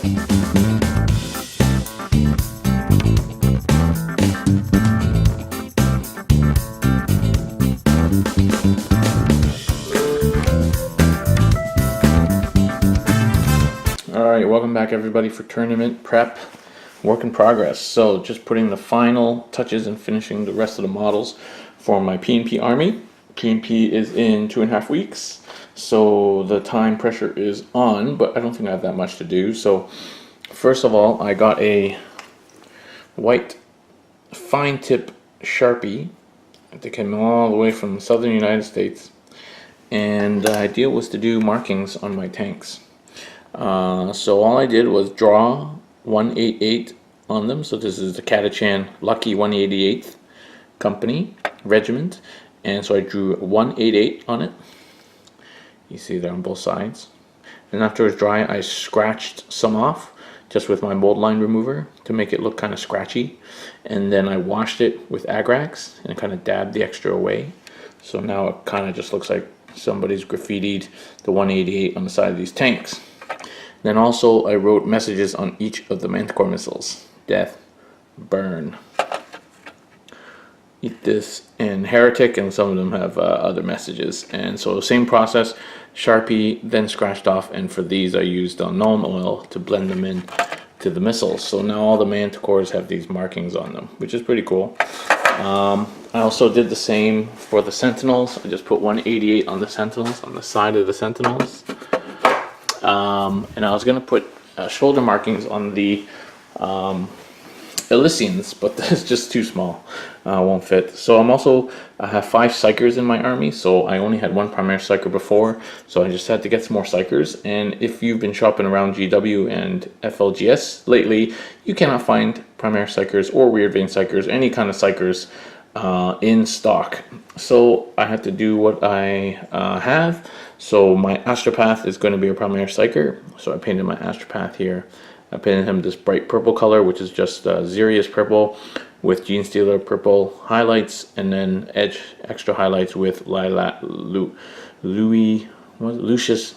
Alright, welcome back everybody for tournament prep, work in progress. So just putting the final touches and finishing the rest of the models for my P&P army. P&P is in 2.5 weeks, so the time pressure is on, but I don't think I have that much to do. So first of all, I got a white fine tip Sharpie that came all the way from the southern United States, and the idea was to do markings on my tanks. So all I did was draw 188 on them. So this is the Catachan Lucky 188th Company Regiment, and so I drew 188 on it. You see there on both sides. And after it was dry, I scratched some off just with my mold line remover to make it look kind of scratchy, and then I washed it with Agrax and kind of dabbed the extra away. So now it kind of just looks like somebody's graffitied the 188 on the side of these tanks. Then also I wrote messages on each of the Manticore missiles. Death, burn, eat this, and heretic, and some of them have other messages. And so same process, Sharpie, then scratched off, and for these I used Nuln Oil to blend them in to the missiles. So now all the Manticores have these markings on them, which is pretty cool. I also did the same for the Sentinels. I just put 188 on the Sentinels, on the side of the Sentinels. And I was going to put shoulder markings on the Elysians, but that's just too small, won't fit. So I have 5 Psychers in my army, so I only had 1 Primaire Psyker before, so I just had to get some more Psychers. And if you've been shopping around GW and FLGS lately, you cannot find Primaire Psychers or Weird Vein Psychers, any kind of Psychers in stock. So I had to do what I have. So my Astropath is going to be a Primaire Psyker, so I painted my Astropath here. I painted him this bright purple color, which is just Xerius purple with Gene Stealer purple highlights, and then edge extra highlights with Lucius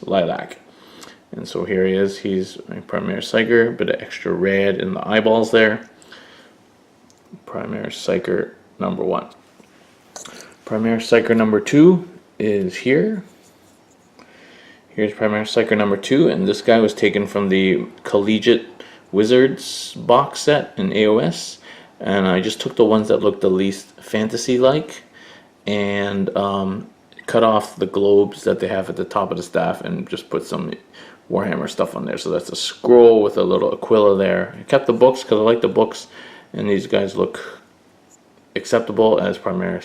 Lilac. And so here he is. He's a Primaire Psyker, bit of extra red in the eyeballs there. Primaire Psyker number 1. Primaire Psyker number 2 is here. Here's Primaire Psyker number 2, and this guy was taken from the Collegiate Wizards box set in AOS, and I just took the ones that looked the least fantasy-like and cut off the globes that they have at the top of the staff and just put some Warhammer stuff on there. So that's a scroll with a little Aquila there. I kept the books because I like the books, and these guys look acceptable as Primaire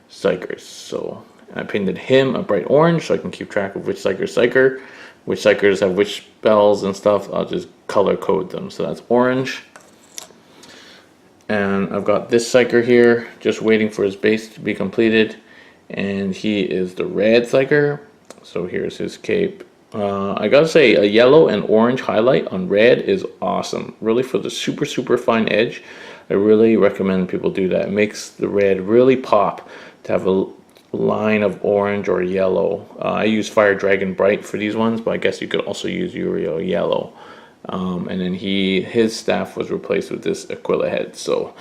Psychers. So I painted him a bright orange so I can keep track of which Psycher's Psyker, which Psychers have which spells and stuff. I'll just color code them. So that's orange. And I've got this Psyker here, just waiting for his base to be completed. And he is the red Psyker. So here's his cape. I gotta say, a yellow and orange highlight on red is awesome. Really, for the super fine edge, I really recommend people do that. It makes the red really pop to have a line of orange or yellow. I use Fire Dragon Bright for these ones, but I guess you could also use Uriel Yellow. And then his staff was replaced with this Aquila head. So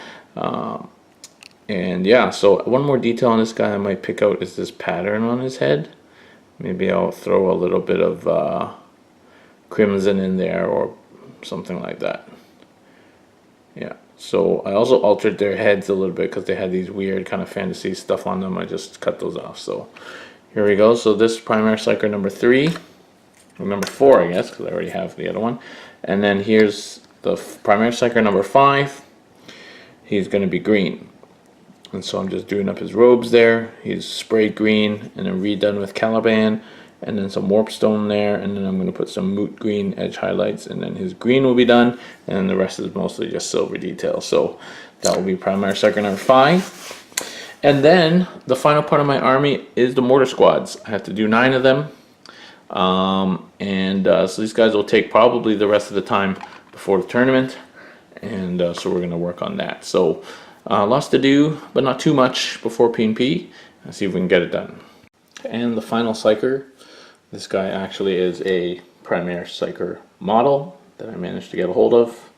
and yeah, so one more detail on this guy I might pick out is this pattern on his head. Maybe I'll throw a little bit of crimson in there or something like that. Yeah, so I also altered their heads a little bit because they had these weird kind of fantasy stuff on them. I just cut those off. So here we go. So this Primaire Psyker number 3, or number 4 I guess, because I already have the other one. And then here's the Primaire Psyker number 5. He's going to be green. And so I'm just doing up his robes there. He's sprayed green and then redone with Caliban, and then some warpstone there, and then I'm going to put some moot green edge highlights, and then his green will be done, and then the rest is mostly just silver details. So that will be Primaire Psyker number 5. And then the final part of my army is the mortar squads. I have to do 9 of them, so these guys will take probably the rest of the time before the tournament, and so we're going to work on that. So lots to do, but not too much before P&P. Let's see if we can get it done. And the final Psyker, this guy actually is a Primaire Psyker model, that I managed to get a hold of.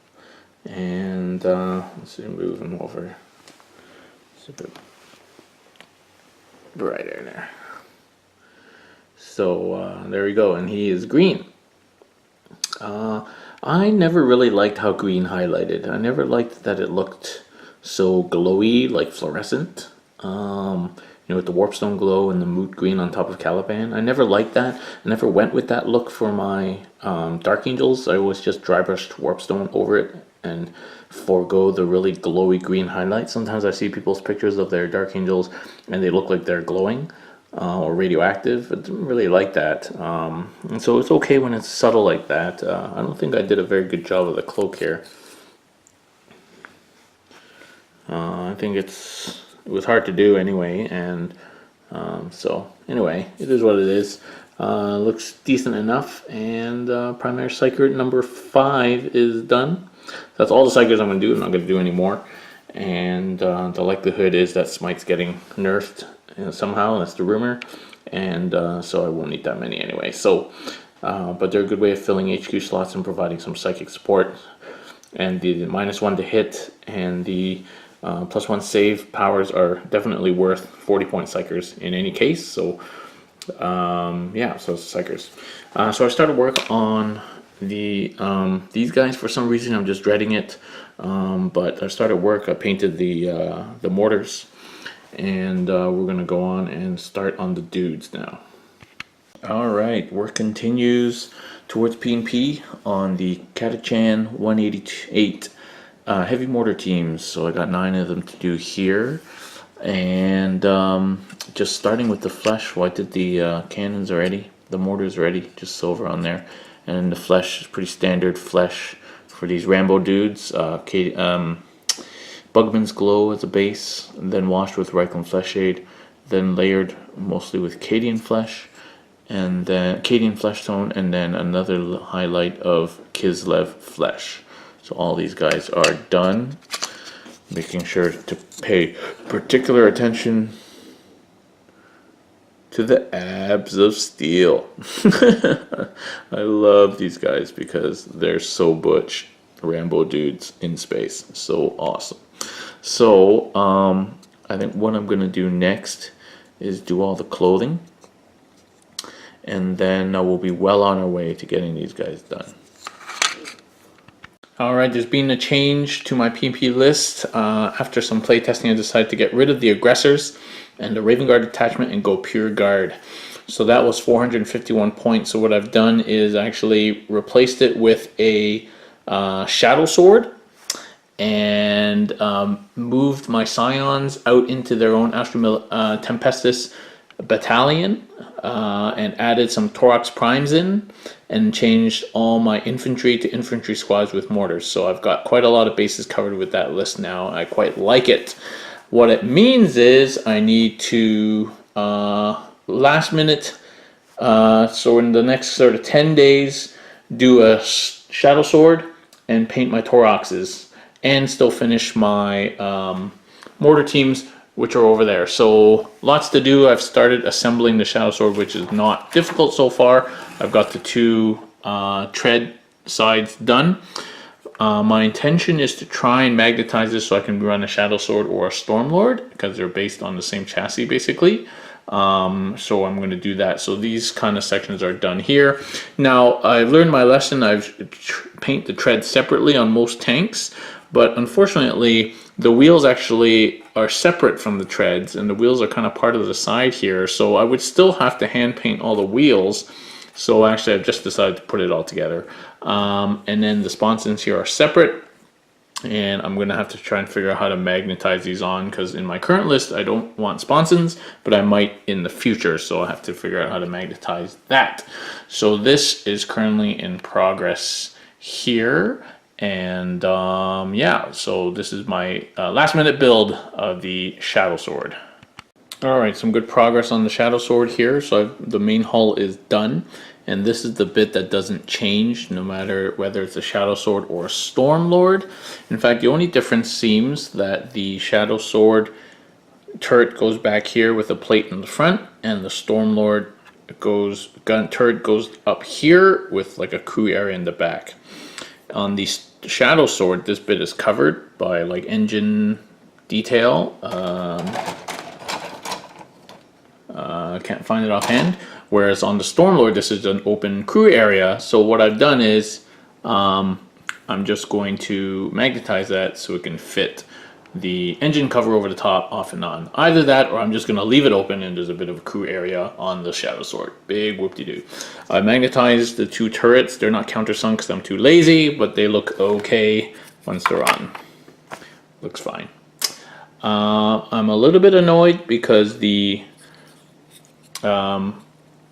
And let's see, move him over. It's a bit brighter there. So there we go, and he is green. I never really liked how green highlighted. I never liked that it looked so glowy, like fluorescent. You know, with the warpstone glow and the moot green on top of Caliban. I never liked that. I never went with that look for my Dark Angels. I always just dry brushed warpstone over it and forego the really glowy green highlights. Sometimes I see people's pictures of their Dark Angels and they look like they're glowing or radioactive. I didn't really like that. And so it's okay when it's subtle like that. I don't think I did a very good job of the cloak here. I think it was hard to do anyway, and so anyway, it is what it is. Looks decent enough, and primary psyker number 5 is done. That's all the psychers I'm going to do. I'm not going to do any more, and the likelihood is that Smite's getting nerfed somehow. That's the rumor, and so I won't need that many anyway. So, but they're a good way of filling HQ slots and providing some psychic support, and the -1 to hit and the +1 save powers are definitely worth 40-point psychers in any case. So yeah, so it's psychers. So I started work on the these guys. For some reason I'm just dreading it, but I started work. I painted the mortars, and we're gonna go on and start on the dudes now. All right, work continues towards P&P on the Catachan 188 heavy mortar teams. So I got 9 of them to do here, and just starting with the flesh. Well, I did the cannons already, the mortars already, just silver on there, and the flesh is pretty standard flesh for these Rambo dudes. Bugman's Glow as a base, and then washed with Reikland Flesh Shade, then layered mostly with Cadian Flesh, and then Cadian Flesh Tone, and then another highlight of Kislev Flesh. So all these guys are done. Making sure to pay particular attention to the abs of steel. I love these guys because they're so butch. Rambo dudes in space. So awesome. So I think what I'm going to do next is do all the clothing. And then we'll be well on our way to getting these guys done. Alright, there's been a change to my P&P list. After some playtesting, I decided to get rid of the aggressors and the Raven Guard attachment and go pure guard. So that was 451 points. So what I've done is actually replaced it with a Shadow Sword, and moved my Scions out into their own Tempestus battalion, and added some Thorax Primes in, and changed all my infantry to infantry squads with mortars. So I've got quite a lot of bases covered with that list now. I quite like it. What it means is I need to last minute, so in the next sort of 10 days, do a Shadow Sword and paint my Thoraxes, and still finish my mortar teams, which are over there. So lots to do. I've started assembling the Shadow Sword, which is not difficult so far. I've got the 2 tread sides done. My intention is to try and magnetize this so I can run a Shadow Sword or a Stormlord, because they're based on the same chassis basically. So I'm going to do that. So these kind of sections are done here. Now I've learned my lesson. I've paint the tread separately on most tanks, but unfortunately the wheels actually are separate from the treads, and the wheels are kind of part of the side here. So I would still have to hand paint all the wheels. So actually I've just decided to put it all together. And then the sponsons here are separate, and I'm going to have to try and figure out how to magnetize these on, because in my current list I don't want sponsons, but I might in the future, so I'll have to figure out how to magnetize that. So this is currently in progress here, and yeah, so this is my last minute build of the Shadow Sword. Alright, some good progress on the Shadow Sword here. So the main hull is done, and this is the bit that doesn't change no matter whether it's a Shadow Sword or a Stormlord. In fact, the only difference seems that the Shadow Sword turret goes back here with a plate in the front, and the Stormlord turret goes up here with like a crew area in the back. on the shadow sword, this bit is covered by like engine detail. Can't find it offhand. Whereas on the Stormlord, this is an open crew area. So what I've done is I'm just going to magnetize that so it can fit the engine cover over the top off and on. Either that, or I'm just going to leave it open and there's a bit of a crew area on the shadow sword. Big whoop-de-doo. I magnetized the two turrets. They're not countersunk because I'm too lazy, but they look okay once they're on. Looks fine. I'm a little bit annoyed because the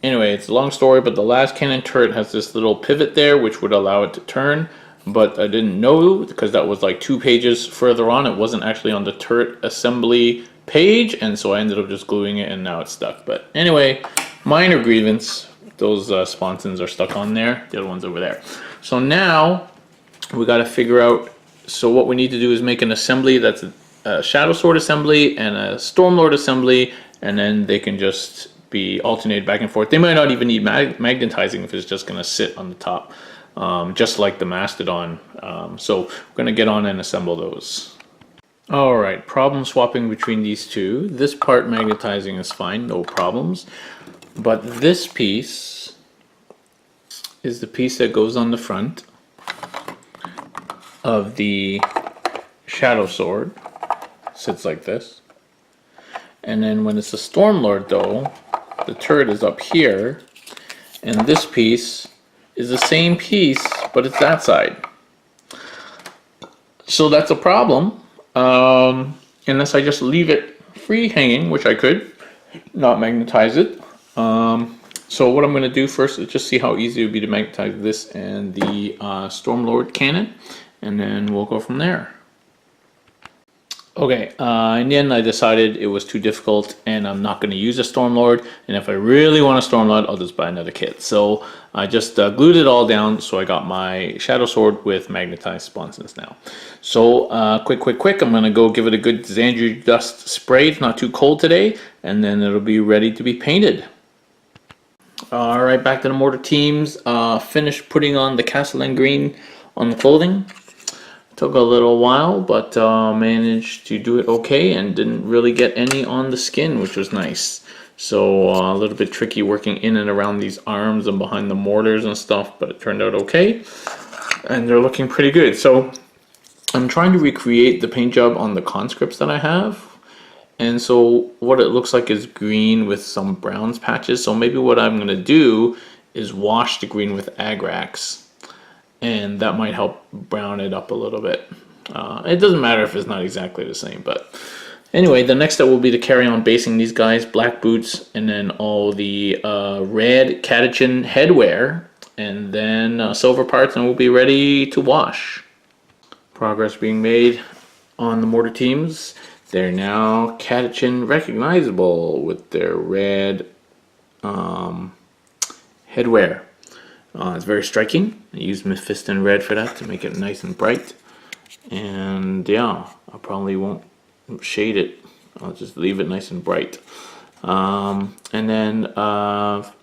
anyway, it's a long story, but the last cannon turret has this little pivot there which would allow it to turn, but I didn't know because that was like 2 pages further on. It wasn't actually on the turret assembly page, and so I ended up just gluing it and now it's stuck. But anyway, minor grievance. Those sponsons are stuck on there. The other one's over there. So now we got to figure out, so what we need to do is make an assembly that's a Shadow Sword assembly and a Stormlord assembly, and then they can just be alternated back and forth. They might not even need magnetizing if it's just going to sit on the top, just like the Mastodon. So we're going to get on and assemble those. Alright, problem swapping between these two. This part magnetizing is fine, no problems. But this piece is the piece that goes on the front of the Shadow Sword. Sits like this. And then when it's a Stormlord though, the turret is up here, and this piece is the same piece, but it's that side. So that's a problem, unless I just leave it free hanging, which I could, not magnetize it. So what I'm going to do first is just see how easy it would be to magnetize this and the Stormlord cannon, and then we'll go from there. Okay, in the end I decided it was too difficult and I'm not going to use a Stormlord, and if I really want a Stormlord I'll just buy another kit. So I just glued it all down, so I got my Shadow Sword with magnetized sponsons now. So quick, I'm going to go give it a good Xandri dust spray. It's not too cold today, and then it'll be ready to be painted. Alright, back to the mortar teams. Finished putting on the Castellan green on the clothing. Took a little while, but managed to do it okay and didn't really get any on the skin, which was nice. So a little bit tricky working in and around these arms and behind the mortars and stuff, but it turned out okay. And they're looking pretty good. So I'm trying to recreate the paint job on the conscripts that I have. And so what it looks like is green with some browns patches. So maybe what I'm going to do is wash the green with Agrax. And that might help brown it up a little bit. It doesn't matter if it's not exactly the same, but anyway, the next step will be to carry on basing these guys, black boots, and then all the red Catachan headwear, and then silver parts, and we'll be ready to wash. Progress being made on the mortar teams. They're now Catachan recognizable with their red headwear. It's very striking. I used Mephiston red for that to make it nice and bright. And yeah, I probably won't shade it. I'll just leave it nice and bright. And then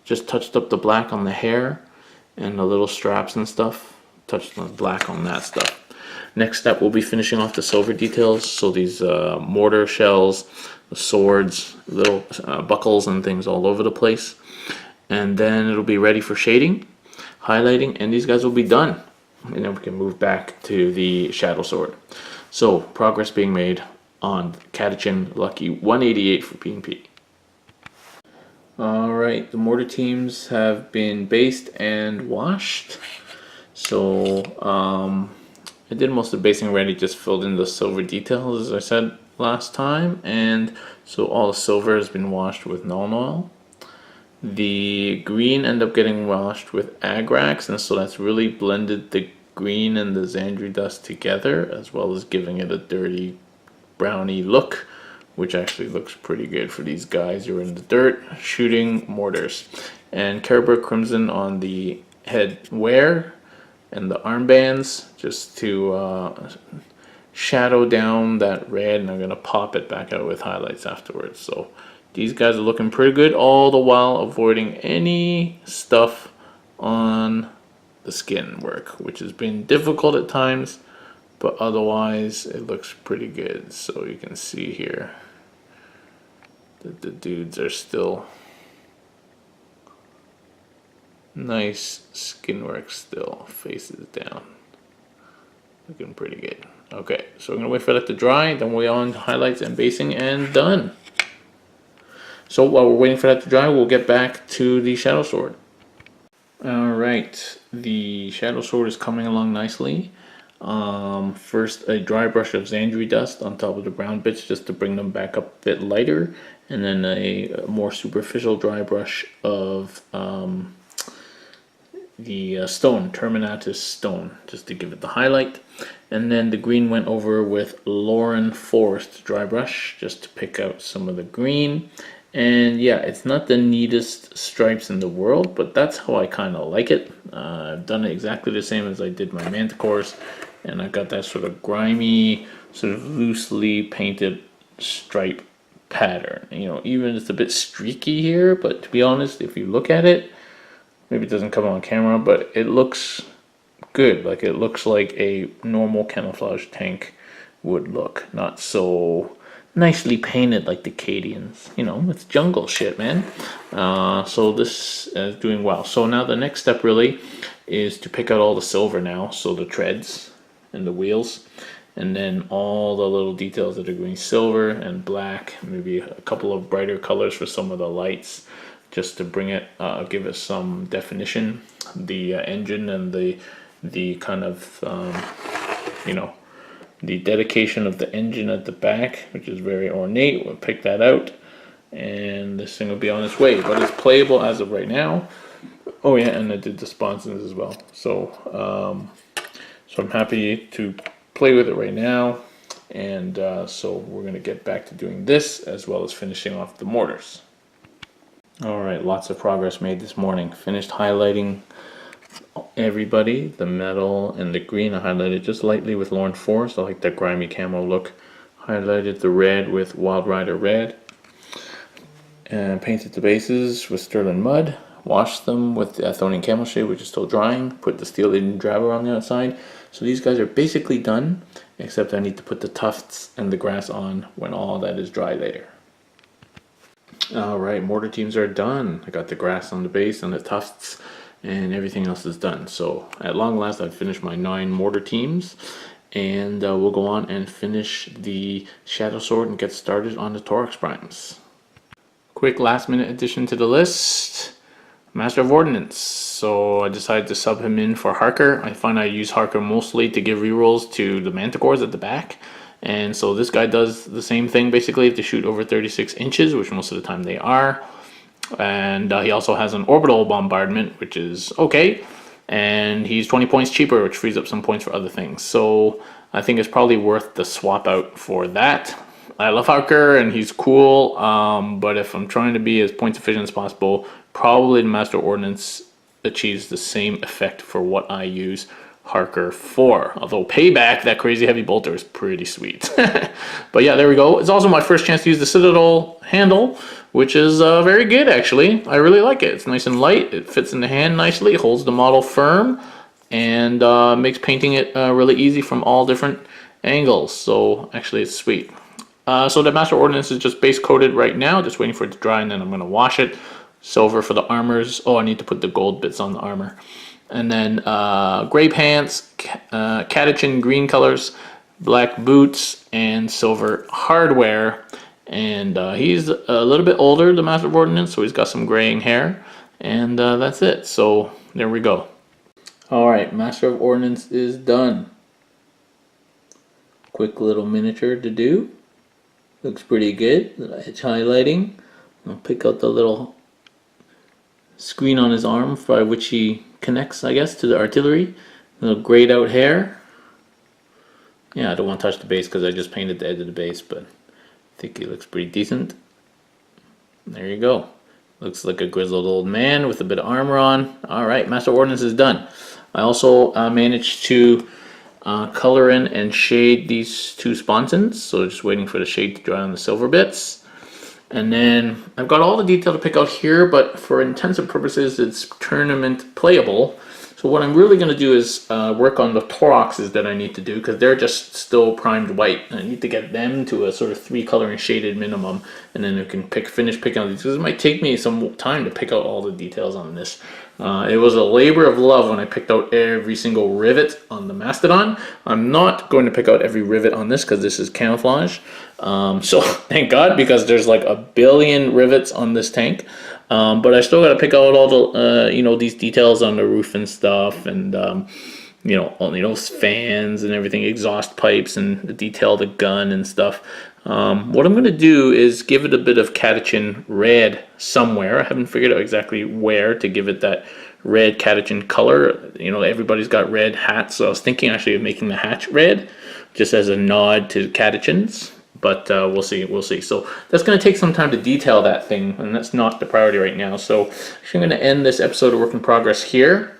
just touched up the black on the hair and the little straps and stuff. Touched the black on that stuff. Next step, we'll be finishing off the silver details. So these mortar shells, the swords, little buckles and things all over the place. And then it'll be ready for shading, highlighting, and these guys will be done. And then we can move back to the Shadow Sword. So progress being made on Catachan Lucky 188 for P&P. Alright, the mortar teams have been based and washed. So I did most of the basing already, just filled in the silver details as I said last time, and so all the silver has been washed with Nuln Oil. The green ended up getting washed with Agrax, and so that's really blended the green and the Xandri dust together, as well as giving it a dirty browny look, which actually looks pretty good for these guys who are in the dirt shooting mortars. And Caribou Crimson on the head wear and the armbands, just to shadow down that red, and I'm going to pop it back out with highlights afterwards. So these guys are looking pretty good, all the while avoiding any stuff on the skin work, which has been difficult at times, but otherwise it looks pretty good. So you can see here that the dudes are still nice skin work still, faces down. Looking pretty good. Okay, so we're gonna wait for that to dry, then we're on highlights and basing and done. So while we're waiting for that to dry, we'll get back to the shadow sword. Alright, the shadow sword is coming along nicely. First a dry brush of Xandri dust on top of the brown bits just to bring them back up a bit lighter, and then a more superficial dry brush of the stone, Terminatus stone, just to give it the highlight. And then the green went over with Lauren Forest dry brush just to pick out some of the green. And yeah, it's not the neatest stripes in the world, but that's how I kind of like it. I've done it exactly the same as I did my manticores, and I've got that sort of grimy, sort of loosely painted stripe pattern. You know, even it's a bit streaky here, but to be honest, if you look at it, maybe it doesn't come on camera, but it looks good. Like it looks like a normal camouflage tank would look, not so nicely painted like the Cadians. You know, it's jungle shit, man. So this is doing well. So now the next step really is to pick out all the silver now. So the treads and the wheels, and then all the little details that are going silver and black, maybe a couple of brighter colors for some of the lights, just to bring it, give it some definition. The engine and the kind of, you know, the dedication of the engine at the back, which is very ornate. We'll pick that out, and this thing will be on its way. But it's playable as of right now. Oh yeah, and I did the sponsons as well. So, so I'm happy to play with it right now. And so we're gonna get back to doing this as well as finishing off the mortars. All right, lots of progress made this morning. Finished highlighting everybody, the metal and the green. I highlighted just lightly with Lauren Forest. I like that grimy camo look. Highlighted the red with Wild Rider red. And painted the bases with Sterling Mud. Washed them with the Athonian Camo Shade, which is still drying. Put the Steel Eden Drabber on the outside. So these guys are basically done, except I need to put the tufts and the grass on when all that is dry later. Alright, mortar teams are done. I got the grass on the base and the tufts, and everything else is done. So at long last I've finished my 9 mortar teams, and we'll go on and finish the Shadow Sword and get started on the Thorax Primes. Quick last minute addition to the list, Master of Ordnance. So I decided to sub him in for Harker. I find I use Harker mostly to give rerolls to the Manticores at the back. And so this guy does the same thing basically, to shoot over 36 inches, which most of the time they are. And he also has an orbital bombardment, which is okay. And he's 20 points cheaper, which frees up some points for other things. So I think it's probably worth the swap out for that. I love Harker and he's cool, but if I'm trying to be as point efficient as possible, probably the Master Ordnance achieves the same effect for what I use Harker for. Although Payback, that crazy heavy bolter, is pretty sweet. But yeah, there we go. It's also my first chance to use the Citadel handle, which is very good actually. I really like it. It's nice and light. It fits in the hand nicely. It holds the model firm, and makes painting it really easy from all different angles. So actually it's sweet. So the Master Ordnance is just base coated right now, just waiting for it to dry, and then I'm going to wash it. Silver for the armors. Oh, I need to put the gold bits on the armor. And then gray pants, Catachan green colors, black boots, and silver hardware. And he's a little bit older, the Master of Ordnance, so he's got some graying hair. And that's it. So there we go. Alright, Master of Ordnance is done. Quick little miniature to do. Looks pretty good. It's highlighting. I'll pick out the little screen on his arm by which he connects, I guess, to the artillery. Little grayed out hair. Yeah, I don't want to touch the base because I just painted the edge of the base, but I think he looks pretty decent. There you go. Looks like a grizzled old man with a bit of armor on. Alright, Master Ordnance is done. I also managed to color in and shade these 2 sponsons, so just waiting for the shade to dry on the silver bits. And then I've got all the detail to pick out here, but for intensive purposes it's tournament playable. So what I'm really going to do is work on the thoraxes that I need to do, because they're just still primed white. I need to get them to a sort of 3-color and shaded minimum, and then I can finish picking out these. Because it might take me some time to pick out all the details on this. It was a labor of love when I picked out every single rivet on the Mastodon. I'm not going to pick out every rivet on this because this is camouflage. So thank God, because there's like a billion rivets on this tank. But I still got to pick out all the, these details on the roof and stuff, and all those fans and everything, exhaust pipes, and detail the gun and stuff. What I'm going to do is give it a bit of Catachan red somewhere. I haven't figured out exactly where to give it that red Catachan color. Everybody's got red hats, so I was thinking actually of making the hatch red, just as a nod to Catachans. But we'll see. So that's going to take some time to detail that thing, and that's not the priority right now. So actually I'm going to end this episode of Work in Progress here.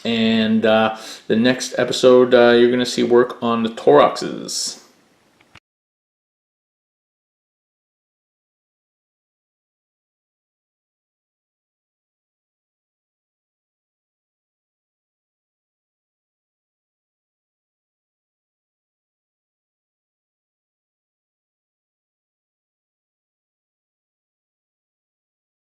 And the next episode, you're going to see work on the thoraxes.